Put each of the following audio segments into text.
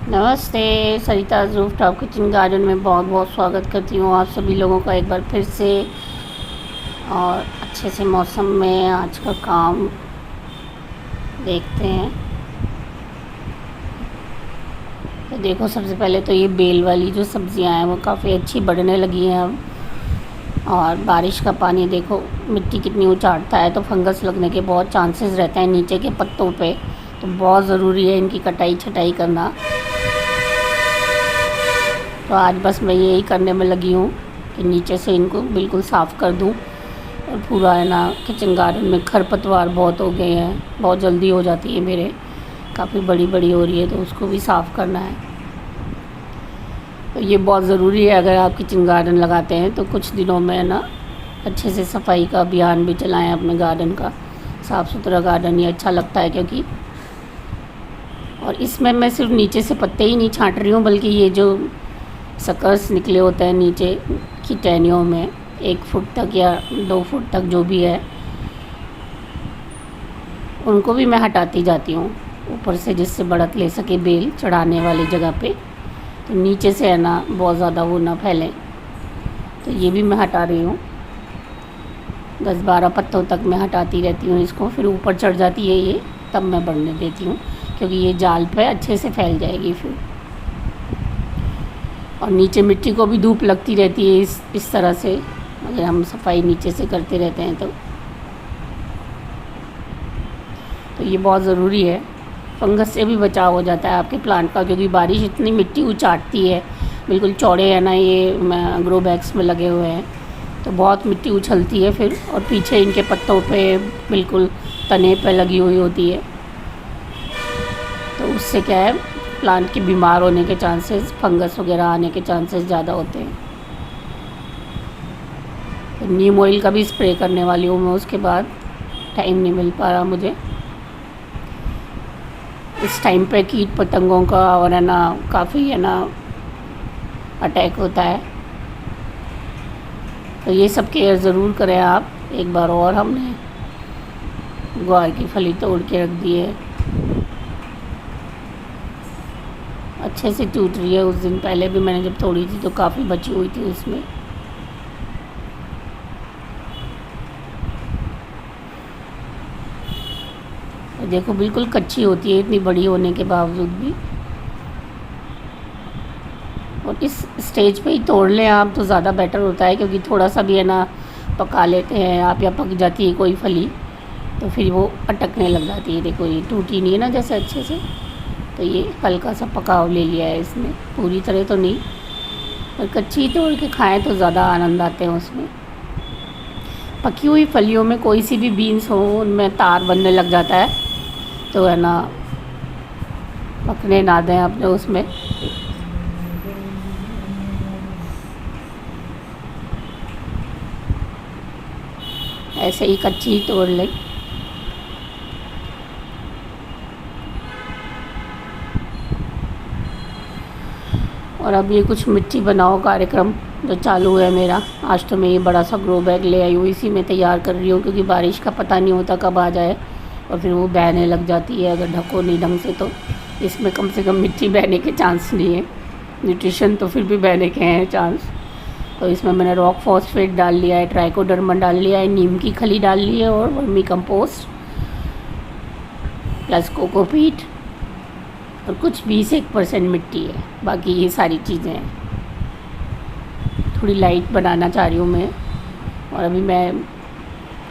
नमस्ते। सरिता rooftop kitchen garden में बहुत बहुत स्वागत करती हूँ आप सभी लोगों का एक बार फिर से। और अच्छे से मौसम में आज का काम देखते हैं। तो देखो, सबसे पहले तो ये बेल वाली जो सब्जियां हैं वो काफ़ी अच्छी बढ़ने लगी हैं अब। और बारिश का पानी देखो मिट्टी कितनी उचाटता है, तो फंगस लगने के बहुत चांसेस रहते हैं नीचे के पत्तों पे। तो बहुत ज़रूरी है इनकी कटाई छटाई करना। तो आज बस मैं यही करने में लगी हूँ कि नीचे से इनको बिल्कुल साफ़ कर दूँ। और पूरा है ना, किचन गार्डन में खरपतवार बहुत हो गए हैं, बहुत जल्दी हो जाती है मेरे, काफ़ी बड़ी बड़ी हो रही है, तो उसको भी साफ़ करना है। तो ये बहुत ज़रूरी है, अगर आप किचन गार्डन लगाते हैं तो कुछ दिनों में है ना अच्छे से सफाई का अभियान भी चलाएं अपने गार्डन का। साफ़ सुथरा गार्डन ही अच्छा लगता है क्योंकि। और इसमें मैं सिर्फ नीचे से पत्ते ही नहीं छांट रही हूँ, बल्कि ये जो सकर्स निकले होते हैं नीचे की टहनियों में 1 फुट तक या 2 फुट तक जो भी है, उनको भी मैं हटाती जाती हूँ ऊपर से, जिससे बढ़त ले सके बेल चढ़ाने वाली जगह पे। तो नीचे से है ना बहुत ज़्यादा वो ना फैलें, तो ये भी मैं हटा रही हूँ। 10-12 पत्तों तक मैं हटाती रहती हूँ इसको, फिर ऊपर चढ़ जाती है ये, तब मैं बढ़ने देती हूँ, क्योंकि ये जाल पे अच्छे से फैल जाएगी फिर। और नीचे मिट्टी को भी धूप लगती रहती है इस तरह से, अगर हम सफाई नीचे से करते रहते हैं तो ये बहुत ज़रूरी है। फंगस से भी बचाव हो जाता है आपके प्लांट का, क्योंकि बारिश इतनी मिट्टी उचाटती है, बिल्कुल चौड़े है ना ये ग्रो बैग्स में लगे हुए हैं, तो बहुत मिट्टी उछलती है फिर। और पीछे इनके पत्तों पे बिल्कुल तने पे लगी हुई होती है, तो उससे क्या है, प्लांट के बीमार होने के चांसेस, फंगस वगैरह आने के चांसेस ज़्यादा होते हैं। तो नीम ऑयल का भी स्प्रे करने वाली हूँ मैं उसके बाद, टाइम नहीं मिल पा रहा मुझे इस टाइम पे। कीट पतंगों का और है ना काफ़ी है ना अटैक होता है, तो ये सब केयर ज़रूर करें आप। एक बार और हमने ग्वार की फली तोड़ के रख दी है, अच्छे से टूट रही है। उस दिन पहले भी मैंने जब तोड़ी थी तो काफ़ी बची हुई थी उसमें। देखो बिल्कुल कच्ची होती है इतनी बड़ी होने के बावजूद भी। और इस स्टेज पे ही तोड़ लें आप तो ज़्यादा बेटर होता है, क्योंकि थोड़ा सा भी है ना पका लेते हैं आप या पक जाती है कोई फली, तो फिर वो अटकने लग जाती है। देखो ये टूटी नहीं है ना जैसे अच्छे से, तो ये हल्का सा पकाव ले लिया है इसने, पूरी तरह तो नहीं। और कच्ची तोड़ के खाएं तो ज़्यादा आनंद आते हैं उसमें। पकी हुई फलियों में कोई सी भी बीन्स हो, उनमें तार बनने लग जाता है, तो है ना पकने ना दें अपने उसमें। ऐसे ही कच्ची ही तोड़ लें। और अब ये कुछ मिट्टी बनाओ कार्यक्रम जो चालू है मेरा, आज तो मैं ये बड़ा सा ग्रो बैग ले आई हूँ, इसी में तैयार कर रही हूँ, क्योंकि बारिश का पता नहीं होता कब आ जाए और फिर वो बहने लग जाती है अगर ढको नहीं ढंग से। तो इसमें कम से कम मिट्टी बहने के चांस नहीं है, न्यूट्रिशन तो फिर भी बहने के हैं चांस। तो इसमें मैंने रॉक फॉस्फेट डाल लिया है, ट्राइकोडर्मा डाल लिया है, नीम की खली डाल ली है, और वर्मी कंपोस्ट प्लस कोकोपीट, और कुछ 20-1% मिट्टी है, बाकी ये सारी चीज़ें हैं। थोड़ी लाइट बनाना चाह रही हूँ मैं। और अभी मैं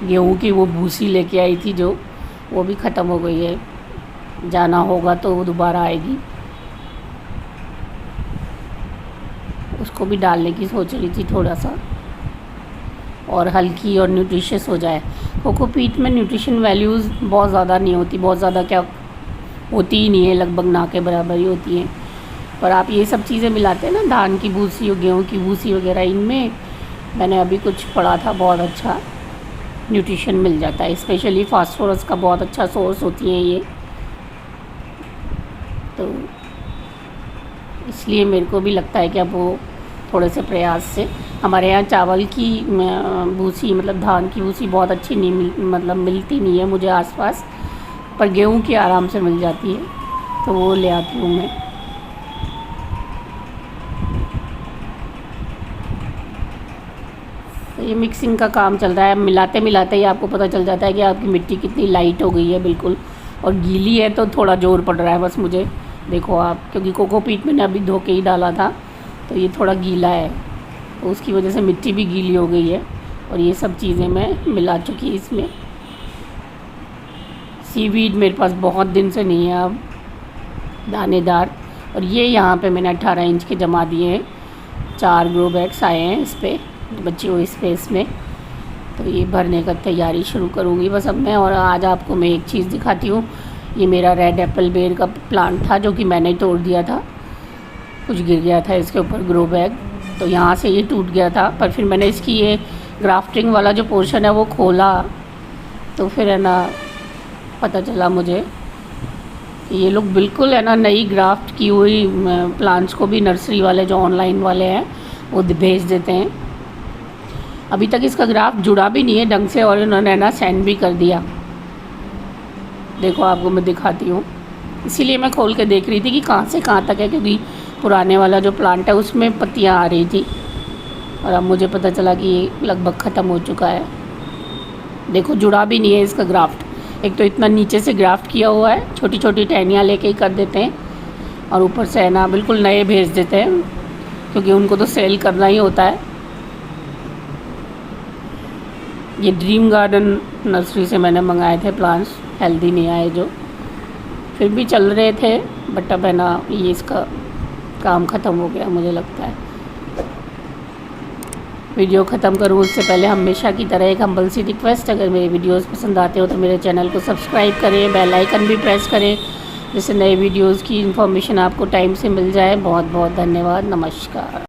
गेहूँ की वो भूसी लेके आई थी जो, वो भी ख़त्म हो गई है, जाना होगा तो वो दोबारा आएगी, उसको भी डालने की सोच रही थी थोड़ा सा, और हल्की और न्यूट्रिशियस हो जाए। कोकोपीट में न्यूट्रिशन वैल्यूज़ बहुत ज़्यादा नहीं होती, बहुत ज़्यादा क्या होती ही नहीं है, लगभग ना के बराबर ही होती हैं। पर आप ये सब चीज़ें मिलाते हैं ना, धान की भूसी और गेहूँ की भूसी वगैरह, इनमें मैंने अभी कुछ पढ़ा था, बहुत अच्छा न्यूट्रिशन मिल जाता है, स्पेशली फास्फोरस का बहुत अच्छा सोर्स होती हैं ये। तो इसलिए मेरे को भी लगता है कि अब वो थोड़े से प्रयास से, हमारे यहाँ चावल की भूसी मतलब धान की भूसी बहुत अच्छी नहीं मतलब मिलती नहीं है मुझे आसपास, पर गेहूँ की आराम से मिल जाती है, तो वो ले आती हूँ मैं। तो ये मिक्सिंग का काम चल रहा है। मिलाते मिलाते ही आपको पता चल जाता है कि आपकी मिट्टी कितनी लाइट हो गई है बिल्कुल, और गीली है तो थोड़ा ज़ोर पड़ रहा है बस मुझे। देखो आप, क्योंकि कोकोपीट मैंने अभी धो के ही डाला था तो ये थोड़ा गीला है, तो उसकी वजह से मिट्टी भी गीली हो गई है। और ये सब चीज़ें मैं मिला चुकी इसमें। सीवीड मेरे पास बहुत दिन से नहीं है अब, दानेदार। और ये यहाँ पे मैंने 18 इंच के जमा दिए हैं, 4 ग्रो बैग्स आए हैं इस पर बची हुई स्पेस में। तो ये भरने का तैयारी शुरू करूँगी बस अब मैं। और आज आपको मैं एक चीज़ दिखाती हूँ। ये मेरा रेड एप्पल बेर का प्लांट था जो कि मैंने तोड़ दिया था, कुछ गिर गया था इसके ऊपर ग्रो बैग, तो यहाँ से ये टूट गया था। पर फिर मैंने इसकी ये ग्राफ्टिंग वाला जो पोर्शन है वो खोला, तो फिर है ना पता चला मुझे ये लोग बिल्कुल है ना नई ग्राफ्ट की हुई प्लांट्स को भी नर्सरी वाले जो ऑनलाइन वाले हैं वो भेज देते हैं। अभी तक इसका ग्राफ्ट जुड़ा भी नहीं है ढंग से, और इन्होंने है ना सेंड भी कर दिया। देखो आपको मैं दिखाती हूँ, इसीलिए मैं खोल के देख रही थी कि कहाँ से कहाँ तक है, क्योंकि पुराने वाला जो प्लांट है उसमें पत्तियाँ आ रही थी, और अब मुझे पता चला कि ये लगभग ख़त्म हो चुका है। देखो जुड़ा भी नहीं है इसका ग्राफ्ट। एक तो इतना नीचे से ग्राफ्ट किया हुआ है, छोटी छोटी टहनियाँ लेके ही कर देते हैं, और ऊपर से है ना बिल्कुल नए भेज देते हैं, क्योंकि उनको तो सेल करना ही होता है। ये ड्रीम गार्डन नर्सरी से मैंने मंगाए थे प्लांट्स, हेल्दी नहीं आए जो, फिर भी चल रहे थे, बट अब है ना ये इसका काम ख़त्म हो गया मुझे लगता है। वीडियो ख़त्म करूँ उससे पहले हमेशा की तरह एक हम्बल सी रिक्वेस्ट, अगर मेरे वीडियोस पसंद आते हो तो मेरे चैनल को सब्सक्राइब करें, बेल आइकन भी प्रेस करें, जिससे नए वीडियोस की इन्फॉर्मेशन आपको टाइम से मिल जाए। बहुत बहुत धन्यवाद, नमस्कार।